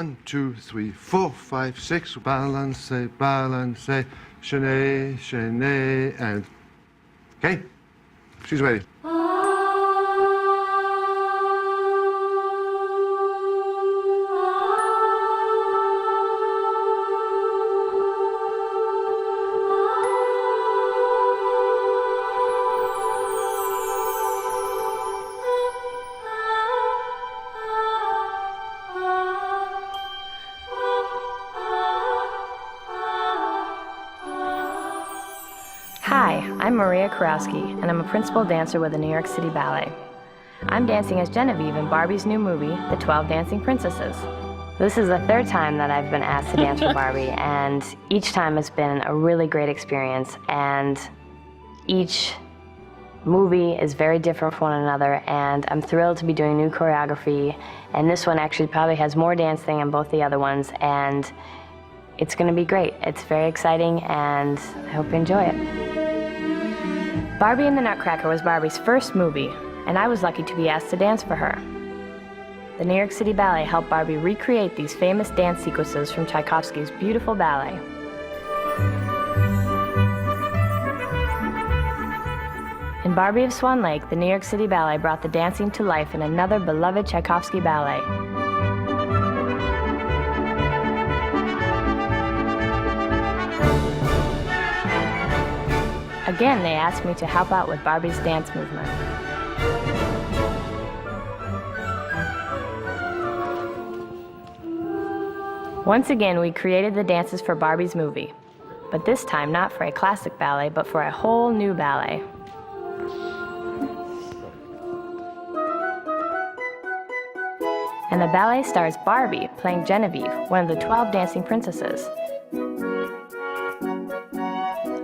1, 2, 3, 4, 5, 6. Balance, balance, chenille, chenille, and... Okay, she's ready. Hi, I'm Maria Karowski, and I'm a principal dancer with the New York City Ballet. I'm dancing as Genevieve in Barbie's new movie, The 12 Dancing Princesses. This is the third time that I've been asked to dance for Barbie, and each time has been a really great experience, and each movie is very different from one another, and I'm thrilled to be doing new choreography, and this one actually probably has more dancing than both the other ones, and it's going to be great. It's very exciting, and I hope you enjoy it. Barbie and the Nutcracker was Barbie's first movie, and I was lucky to be asked to dance for her. The New York City Ballet helped Barbie recreate these famous dance sequences from Tchaikovsky's beautiful ballet. In Barbie of Swan Lake, the New York City Ballet brought the dancing to life in another beloved Tchaikovsky ballet. Again, they asked me to help out with Barbie's dance movement. Once again, we created the dances for Barbie's movie, but this time not for a classic ballet, but for a whole new ballet. And the ballet stars Barbie playing Genevieve, one of the 12 dancing princesses.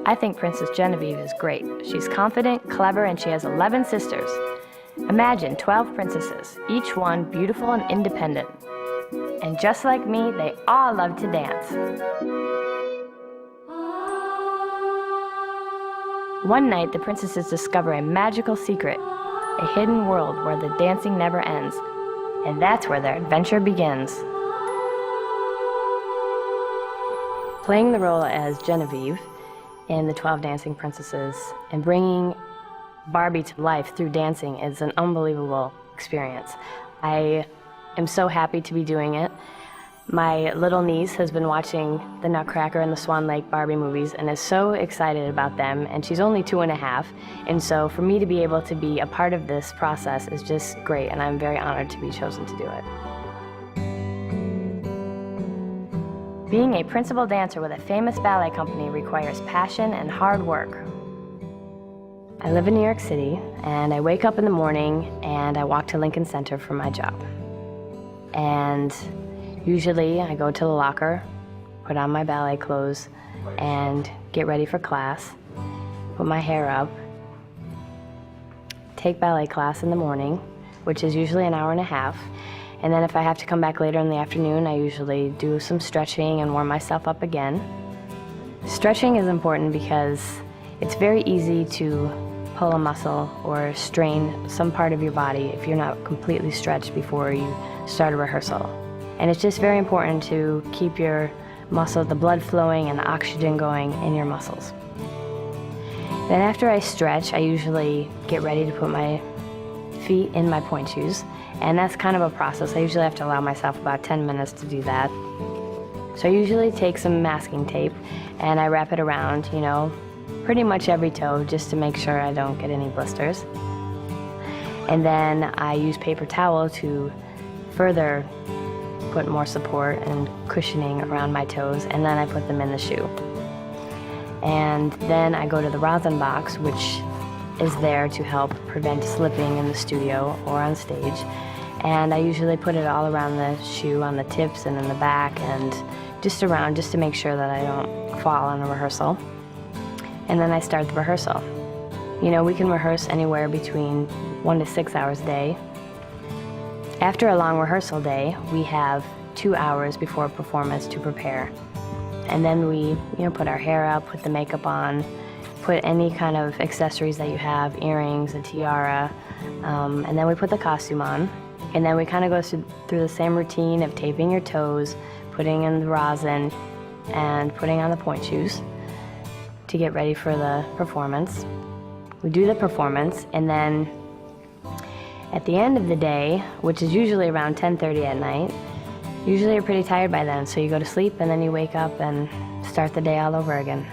I think Princess Genevieve is great. She's confident, clever, and she has 11 sisters. Imagine 12 princesses, each one beautiful and independent. And just like me, they all love to dance. One night, the princesses discover a magical secret, a hidden world where the dancing never ends. And that's where their adventure begins. Playing the role as Genevieve in the 12 Dancing Princesses and bringing Barbie to life through dancing is an unbelievable experience. I am so happy to be doing it. My little niece has been watching the Nutcracker and the Swan Lake Barbie movies and is so excited about them, and she's only 2.5, and so for me to be able to be a part of this process is just great, and I'm very honored to be chosen to do it. Being a principal dancer with a famous ballet company requires passion and hard work. I live in New York City, and I wake up in the morning and I walk to Lincoln Center for my job. And usually I go to the locker, put on my ballet clothes, and get ready for class, put my hair up, take ballet class in the morning, which is usually an hour and a half. And then if I have to come back later in the afternoon, I usually do some stretching and warm myself up again. Stretching is important because it's very easy to pull a muscle or strain some part of your body if you're not completely stretched before you start a rehearsal. And it's just very important to keep your muscle, the blood flowing and the oxygen going in your muscles. Then after I stretch, I usually get ready to put my feet in my pointe shoes. And that's kind of a process. I usually have to allow myself about 10 minutes to do that. So I usually take some masking tape and I wrap it around, pretty much every toe just to make sure I don't get any blisters. And then I use paper towel to further put more support and cushioning around my toes, and then I put them in the shoe. And then I go to the rosin box, which is there to help prevent slipping in the studio or on stage. And I usually put it all around the shoe, on the tips and in the back, and just around, just to make sure that I don't fall on a rehearsal. And then I start the rehearsal. We can rehearse anywhere between 1 to 6 hours a day. After a long rehearsal day, we have 2 hours before a performance to prepare. And then we, put our hair up, put the makeup on, put any kind of accessories that you have, earrings, a tiara, and then we put the costume on. And then we kind of go through the same routine of taping your toes, putting in the rosin, and putting on the point shoes to get ready for the performance. We do the performance, and then at the end of the day, which is usually around 10:30 at night, usually you're pretty tired by then, so you go to sleep and then you wake up and start the day all over again.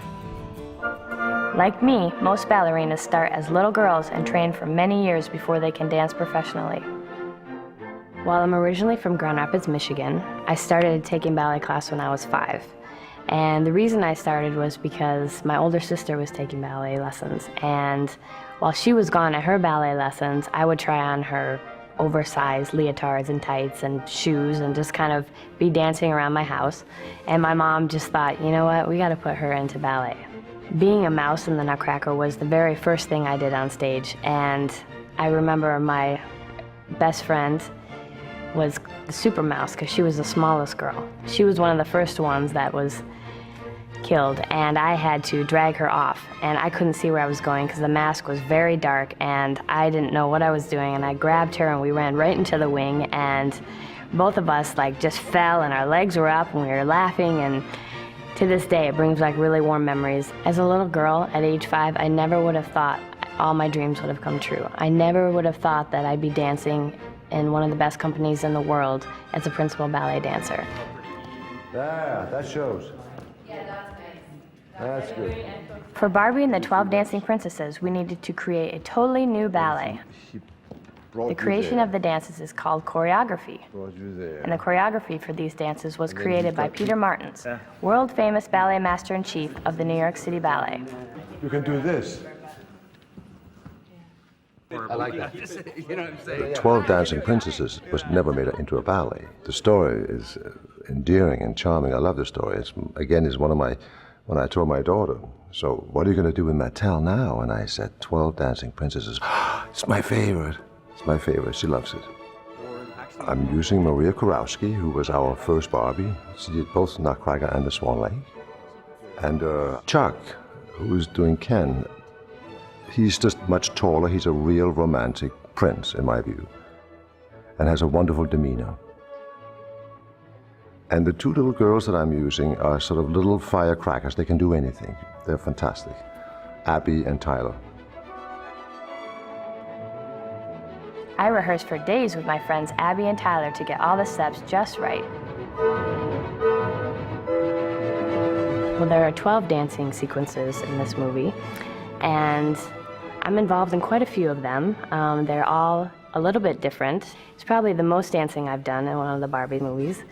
Like me, most ballerinas start as little girls and train for many years before they can dance professionally. While I'm originally from Grand Rapids, Michigan, I started taking ballet class when I was 5. And the reason I started was because my older sister was taking ballet lessons, and while she was gone at her ballet lessons, I would try on her oversized leotards and tights and shoes and just kind of be dancing around my house. And my mom just thought, you know what, we gotta put her into ballet. Being a mouse in the Nutcracker was the very first thing I did on stage, and I remember my best friend was the Super Mouse because she was the smallest girl. She was one of the first ones that was killed, and I had to drag her off, and I couldn't see where I was going because the mask was very dark and I didn't know what I was doing, and I grabbed her and we ran right into the wing, and both of us like just fell and our legs were up and we were laughing, and to this day it brings like really warm memories. As a little girl at age 5, I never would have thought all my dreams would have come true. I never would have thought that I'd be dancing in one of the best companies in the world as a principal ballet dancer. Yeah, that shows. That's good. For Barbie and the 12 Dancing Princesses, we needed to create a totally new ballet. The creation of the dances is called choreography. And the choreography for these dances was created by Peter Martins, world-famous ballet master-in-chief of the New York City Ballet. You can do this. I like that. You know what I'm saying? 12 Dancing Princesses was never made into a ballet. The story is endearing and charming. I love the story. It's, again, is one of my, when I told my daughter, so what are you going to do with Mattel now? And I said, 12 Dancing Princesses. It's my favorite. It's my favorite. She loves it. I'm using Maria Kurowski, who was our first Barbie. She did both Nutcracker and the Swan Lake. And Chuck, who's doing Ken. He's just much taller. He's a real romantic prince, in my view, and has a wonderful demeanor. And the 2 little girls that I'm using are sort of little firecrackers. They can do anything. They're fantastic. Abby and Tyler. I rehearsed for days with my friends Abby and Tyler to get all the steps just right. Well, there are 12 dancing sequences in this movie, and I'm involved in quite a few of them. They're all a little bit different. It's probably the most dancing I've done in one of the Barbie movies.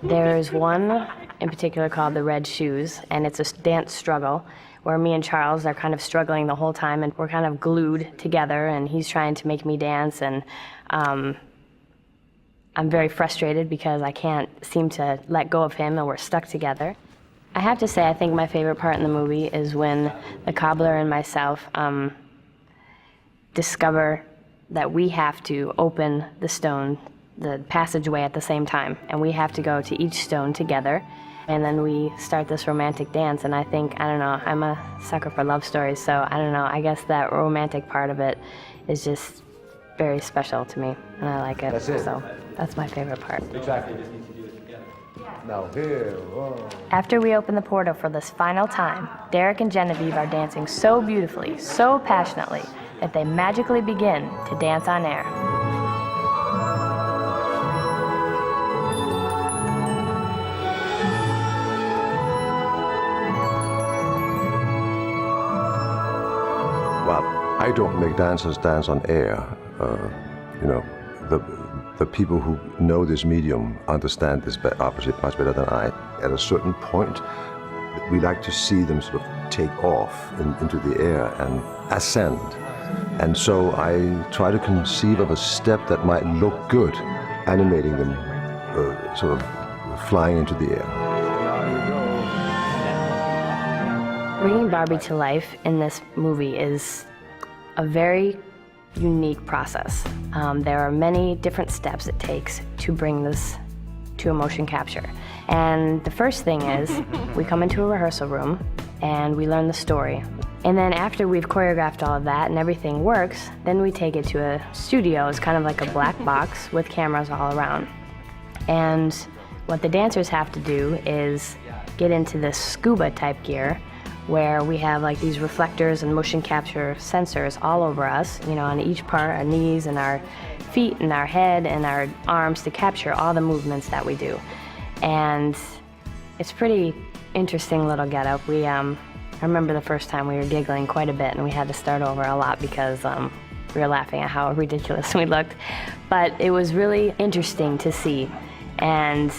There's one in particular called The Red Shoes, and it's a dance struggle where me and Charles are kind of struggling the whole time, and we're kind of glued together, and he's trying to make me dance, and I'm very frustrated because I can't seem to let go of him, and we're stuck together. I have to say, I think my favorite part in the movie is when the cobbler and myself discover that we have to open the stone, the passageway at the same time, and we have to go to each stone together, and then we start this romantic dance. And I think, I don't know, I'm a sucker for love stories, so I don't know, I guess that romantic part of it is just very special to me, and I like it. That's it. So that's my favorite part. Exactly. Now here, whoa. After we open the portal for this final time, Derek and Genevieve are dancing so beautifully, so passionately, that they magically begin to dance on air. Well, I don't make dancers dance on air. You know, the people who know this medium understand this opposite much better than I. At a certain point, we like to see them sort of take off into the air and ascend. And so I try to conceive of a step that might look good, animating them sort of flying into the air. Bringing Barbie to life in this movie is a very unique process. There are many different steps it takes to bring this to a motion capture. And the first thing is we come into a rehearsal room and we learn the story. And then after we've choreographed all of that and everything works, then we take it to a studio. It's kind of like a black box with cameras all around. And what the dancers have to do is get into this scuba type gear where we have like these reflectors and motion capture sensors all over us, you know, on each part, our knees and our feet and our head and our arms to capture all the movements that we do. And it's pretty interesting little getup. I remember the first time we were giggling quite a bit and we had to start over a lot because we were laughing at how ridiculous we looked. But it was really interesting to see. And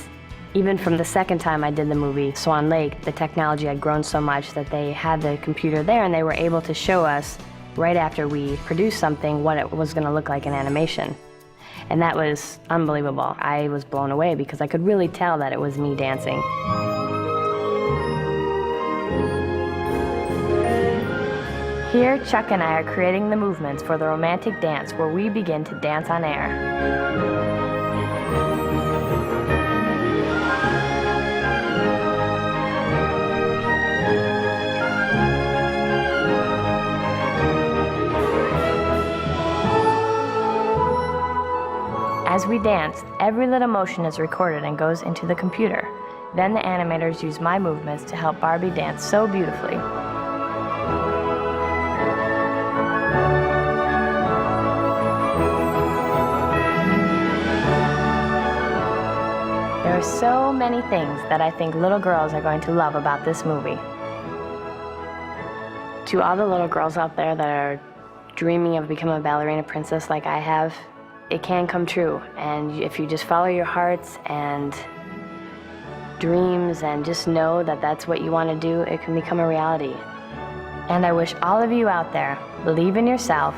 even from the second time I did the movie, Swan Lake, the technology had grown so much that they had the computer there and they were able to show us right after we produced something what it was going to look like in animation. And that was unbelievable. I was blown away because I could really tell that it was me dancing. Here, Chuck and I are creating the movements for the romantic dance where we begin to dance on air. As we dance, every little motion is recorded and goes into the computer. Then the animators use my movements to help Barbie dance so beautifully. There are so many things that I think little girls are going to love about this movie. To all the little girls out there that are dreaming of becoming a ballerina princess like I have, it can come true. And if you just follow your hearts and dreams and just know that that's what you want to do, it can become a reality. And I wish all of you out there believe in yourself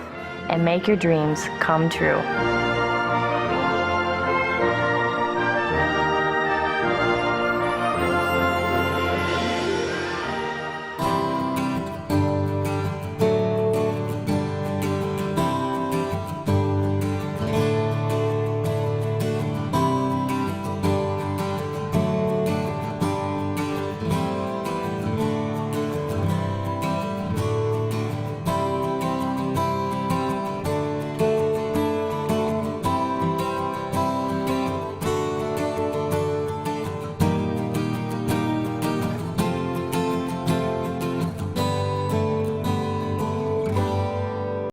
and make your dreams come true.